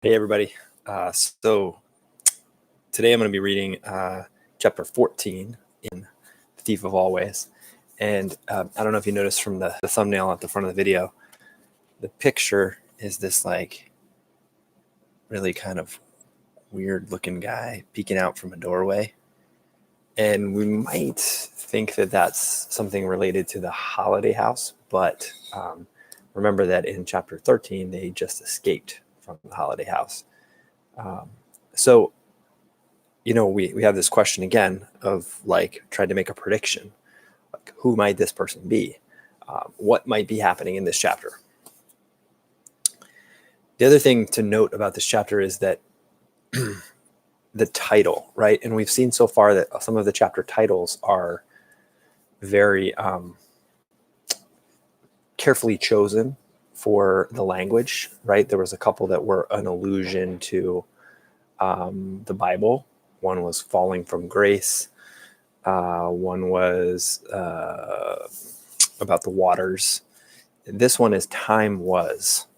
Hey, everybody. So today I'm going to be reading chapter 14 in The Thief of Always. And I don't know if you noticed from the thumbnail at the front of the video, the picture is this like really kind of weird looking guy peeking out from a doorway. And we might think that that's something related to the Holiday House, but remember that in chapter 13, they just escaped from the Holiday House. So we have this question again of like trying to make a prediction. Like, who might this person be? What might be happening in this chapter? The other thing to note about this chapter is that the title, right? And we've seen so far that some of the chapter titles are very carefully chosen for the language, right? There was a couple that were an allusion to the Bible. One was Falling from Grace. One was about the waters. This one is Time Was,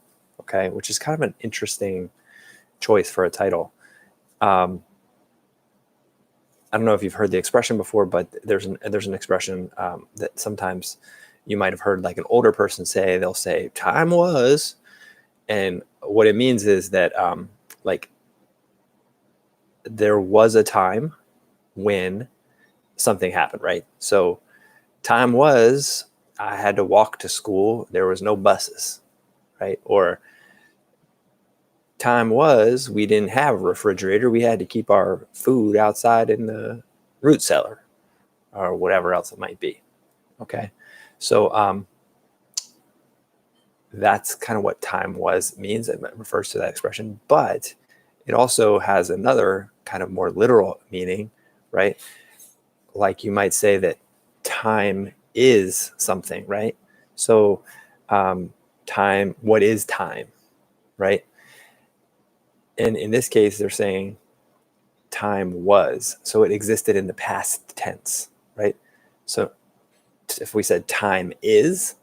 okay, which is kind of an interesting choice for a title. I don't know if you've heard the expression before, but there's an expression that sometimes you might have heard like an older person say. They'll say, "Time was," and what it means is that like there was a time when something happened, right? So time was I had to walk to school. There was no buses, right? Or time was we didn't have a refrigerator. We had to keep our food outside in the root cellar or whatever else it might be. Okay. So that's kind of what time was means. It refers to that expression, but it also has another kind of more literal meaning, right? Like you might say that time is something, right? So time, what is time, right? And in this case, they're saying time was. So it existed in the past tense, right? So if we said time is,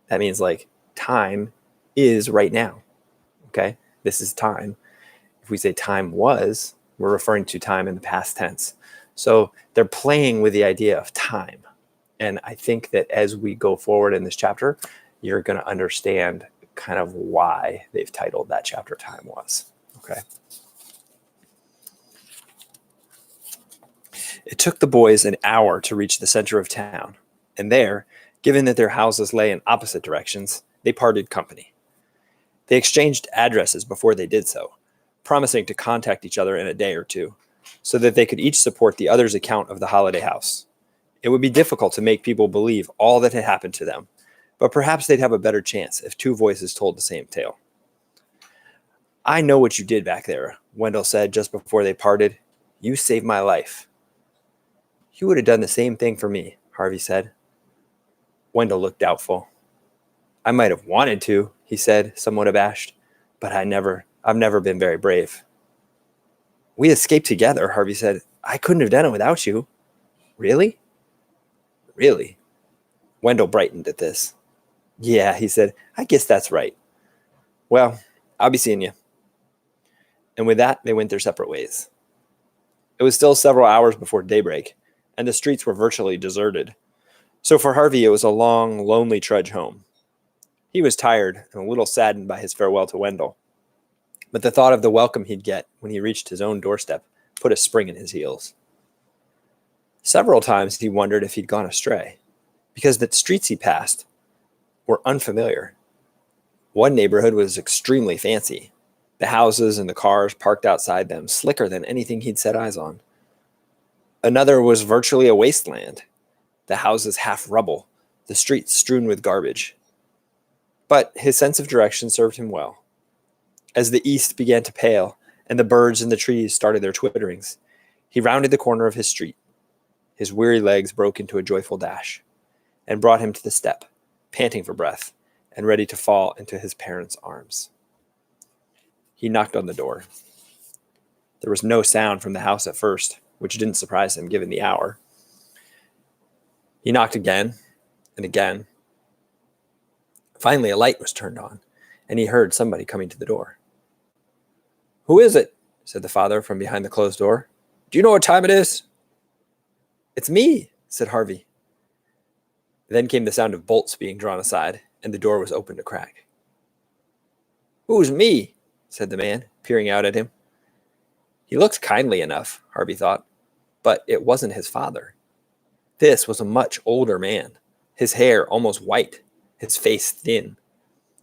that means like time is right now, okay? This is time. If we say time was, we're referring to time in the past tense. So they're playing with the idea of time. And I think that as we go forward in this chapter, you're going to understand kind of why they've titled that chapter Time Was. Okay. It took the boys an hour to reach the center of town, and there, given that their houses lay in opposite directions, they parted company. They exchanged addresses before they did so, promising to contact each other in a day or two, so that they could each support the other's account of the Holiday House. It would be difficult to make people believe all that had happened to them, but perhaps they'd have a better chance if two voices told the same tale. "I know what you did back there," Wendell said just before they parted. "You saved my life." "You would have done the same thing for me," Harvey said. Wendell looked doubtful. "I might have wanted to," he said, somewhat abashed, "but I've never been very brave." "We escaped together," Harvey said. "I couldn't have done it without you." "Really?" "Really." Wendell brightened at this. "Yeah," he said, "I guess that's right. Well, I'll be seeing you." And with that, they went their separate ways. It was still several hours before daybreak, and the streets were virtually deserted. So for Harvey, it was a long, lonely trudge home. He was tired and a little saddened by his farewell to Wendell, but the thought of the welcome he'd get when he reached his own doorstep put a spring in his heels. Several times he wondered if he'd gone astray, because the streets he passed were unfamiliar. One neighborhood was extremely fancy, the houses and the cars parked outside them slicker than anything he'd set eyes on. Another was virtually a wasteland, the houses half rubble, the streets strewn with garbage. But his sense of direction served him well. As the east began to pale and the birds in the trees started their twitterings, he rounded the corner of his street. His weary legs broke into a joyful dash and brought him to the step, panting for breath and ready to fall into his parents' arms. He knocked on the door. There was no sound from the house at first, which didn't surprise him given the hour. He knocked again and again. Finally, a light was turned on, and he heard somebody coming to the door. "Who is it?" said the father from behind the closed door. "Do you know what time it is?" "It's me," said Harvey. Then came the sound of bolts being drawn aside, and the door was opened a crack. "Who's me?" said the man, peering out at him. He looked kindly enough, Harvey thought, but it wasn't his father. This was a much older man, his hair almost white, his face thin.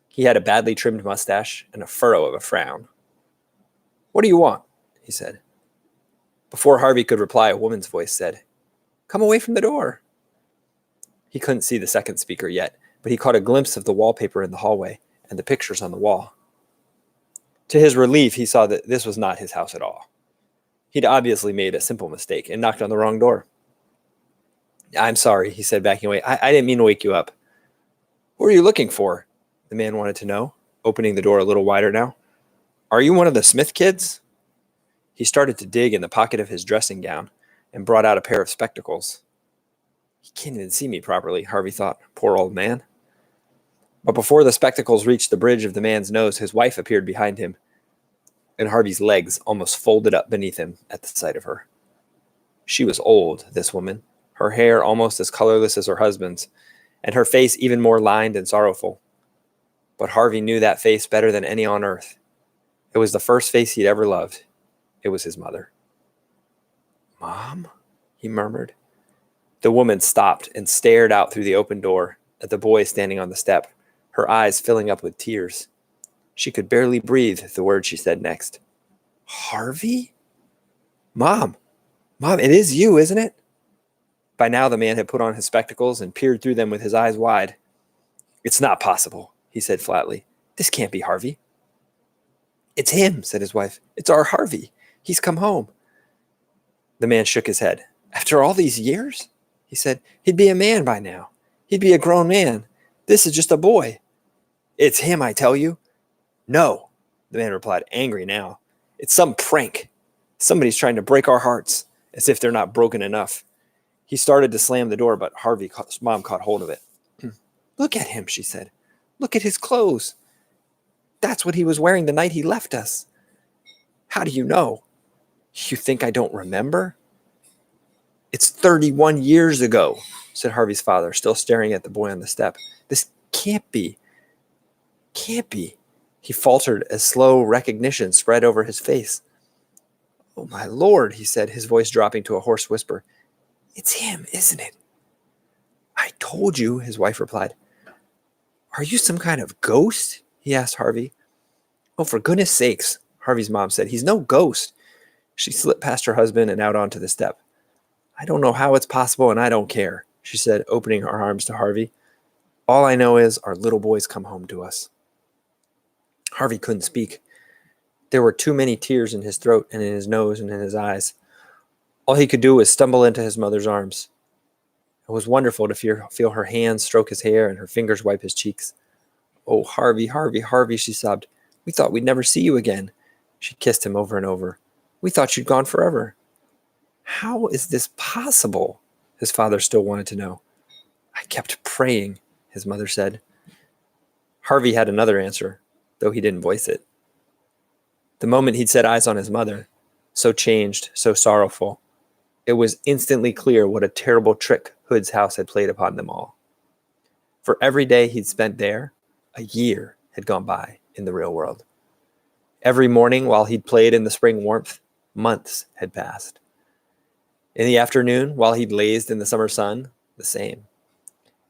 He had a badly trimmed mustache and a furrow of a frown. "What do you want?" he said. Before Harvey could reply, a woman's voice said, "Come away from the door." He couldn't see the second speaker yet, but he caught a glimpse of the wallpaper in the hallway and the pictures on the wall. To his relief, he saw that this was not his house at all. He'd obviously made a simple mistake and knocked on the wrong door. "I'm sorry," he said, backing away. I didn't mean to wake you up." "Who are you looking for?" the man wanted to know, opening the door a little wider now. "Are you one of the Smith kids?" He started to dig in the pocket of his dressing gown and brought out a pair of spectacles. He can't even see me properly, Harvey thought. Poor old man. But before the spectacles reached the bridge of the man's nose, his wife appeared behind him, and Harvey's legs almost folded up beneath him at the sight of her. She was old, this woman, her hair almost as colorless as her husband's, and her face even more lined and sorrowful. But Harvey knew that face better than any on earth. It was the first face he'd ever loved. It was his mother. "Mom?" he murmured. The woman stopped and stared out through the open door at the boy standing on the step, her eyes filling up with tears. She could barely breathe the word she said next. "Harvey?" Mom, it is you, isn't it?" By now the man had put on his spectacles and peered through them with his eyes wide. "It's not possible," he said flatly. "This can't be Harvey." "It's him," said his wife. "It's our Harvey. He's come home." The man shook his head. "After all these years?" he said. "He'd be a man by now. He'd be a grown man. This is just a boy." "It's him, I tell you." "No," the man replied, angry now. "It's some prank. Somebody's trying to break our hearts, as if they're not broken enough." He started to slam the door, but Harvey's mom caught hold of it. "Look at him," she said. "Look at his clothes. That's what he was wearing the night he left us." "How do you know?" "You think I don't remember?" "It's 31 years ago," said Harvey's father, still staring at the boy on the step. "This can't be. Can't be." He faltered as slow recognition spread over his face. "Oh, my Lord," he said, his voice dropping to a hoarse whisper. "It's him, isn't it?" "I told you," his wife replied. "Are you some kind of ghost?" he asked Harvey. "Oh, for goodness sakes," Harvey's mom said. "He's no ghost." She slipped past her husband and out onto the step. "I don't know how it's possible, and I don't care," she said, opening her arms to Harvey. "All I know is our little boy's come home to us." Harvey couldn't speak. There were too many tears in his throat and in his nose and in his eyes. All he could do was stumble into his mother's arms. It was wonderful to feel her hands stroke his hair and her fingers wipe his cheeks. "Oh, Harvey, Harvey, Harvey," she sobbed. "We thought we'd never see you again." She kissed him over and over. "We thought you'd gone forever." "How is this possible?" his father still wanted to know. "I kept praying," his mother said. Harvey had another answer, though he didn't voice it. The moment he'd set eyes on his mother, so changed, so sorrowful, it was instantly clear what a terrible trick Hood's house had played upon them all. For every day he'd spent there, a year had gone by in the real world. Every morning while he'd played in the spring warmth, months had passed. In the afternoon, while he'd lazed in the summer sun, the same.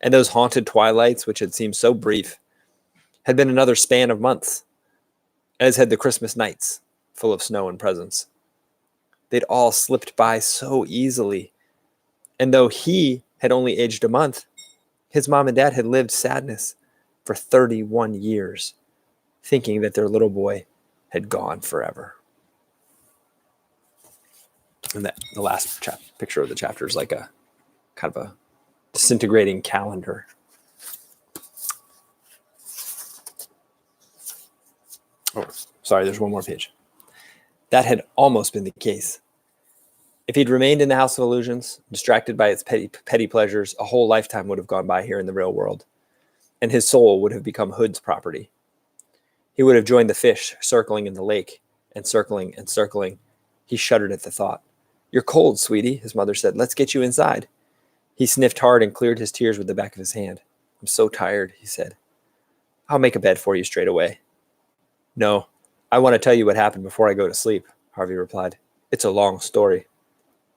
And those haunted twilights, which had seemed so brief, had been another span of months, as had the Christmas nights, full of snow and presents. They'd all slipped by so easily. And though he had only aged a month, his mom and dad had lived sadness for 31 years, thinking that their little boy had gone forever. And the last picture of the chapter is like a kind of a disintegrating calendar. Oh, sorry, there's one more page. That had almost been the case. If he'd remained in the House of Illusions, distracted by its petty pleasures, a whole lifetime would have gone by here in the real world, and his soul would have become Hood's property. He would have joined the fish circling in the lake and circling and circling. He shuddered at the thought. "You're cold, sweetie," his mother said. "Let's get you inside." He sniffed hard and cleared his tears with the back of his hand. "I'm so tired," he said. "I'll make a bed for you straight away." "No, I want to tell you what happened before I go to sleep," Harvey replied. "It's a long story.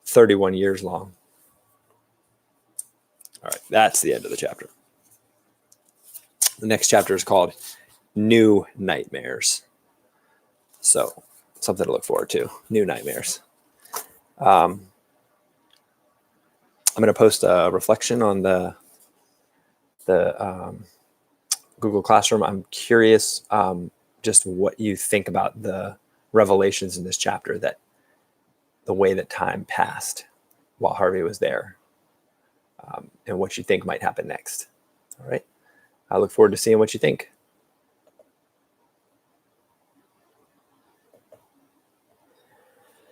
31 years long." All right, that's the end of the chapter. The next chapter is called New Nightmares. So, something to look forward to. New nightmares. I'm going to post a reflection on the Google Classroom. I'm curious just what you think about the revelations in this chapter, that the way that time passed while Harvey was there, and what you think might happen next. All right. I look forward to seeing what you think.